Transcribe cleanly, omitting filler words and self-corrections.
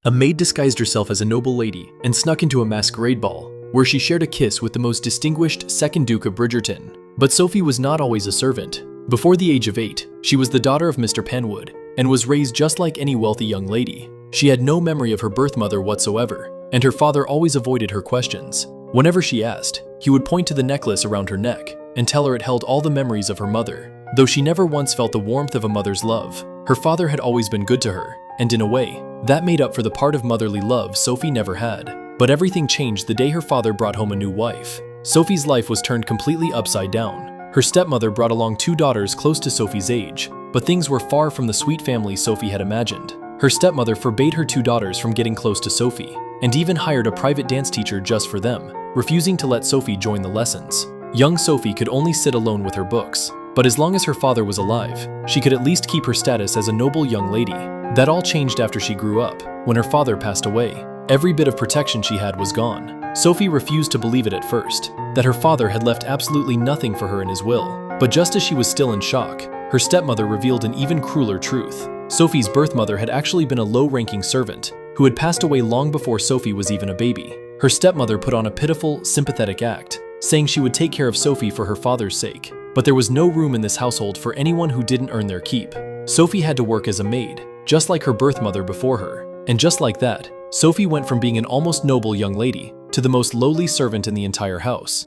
A maid disguised herself as a noble lady and snuck into a masquerade ball, where she shared a kiss with the most distinguished second Duke of Bridgerton. But Sophie was not always a servant. Before the age of 8, she was the daughter of Mr. Penwood, and was raised just like any wealthy young lady. She had no memory of her birth mother whatsoever, and her father always avoided her questions. Whenever she asked, he would point to the necklace around her neck and tell her it held all the memories of her mother. Though she never once felt the warmth of a mother's love, her father had always been good to her, and in a way, that made up for the part of motherly love Sophie never had. But everything changed the day her father brought home a new wife. Sophie's life was turned completely upside down. Her stepmother brought along 2 daughters close to Sophie's age, but things were far from the sweet family Sophie had imagined. Her stepmother forbade her 2 daughters from getting close to Sophie, and even hired a private dance teacher just for them, refusing to let Sophie join the lessons. Young Sophie could only sit alone with her books, but as long as her father was alive, she could at least keep her status as a noble young lady. That all changed after she grew up, when her father passed away. Every bit of protection she had was gone. Sophie refused to believe it at first, that her father had left absolutely nothing for her in his will. But just as she was still in shock, her stepmother revealed an even crueler truth. Sophie's birth mother had actually been a low-ranking servant, who had passed away long before Sophie was even a baby. Her stepmother put on a pitiful, sympathetic act, saying she would take care of Sophie for her father's sake. But there was no room in this household for anyone who didn't earn their keep. Sophie had to work as a maid, just like her birth mother before her. And just like that, Sophie went from being an almost noble young lady to the most lowly servant in the entire house.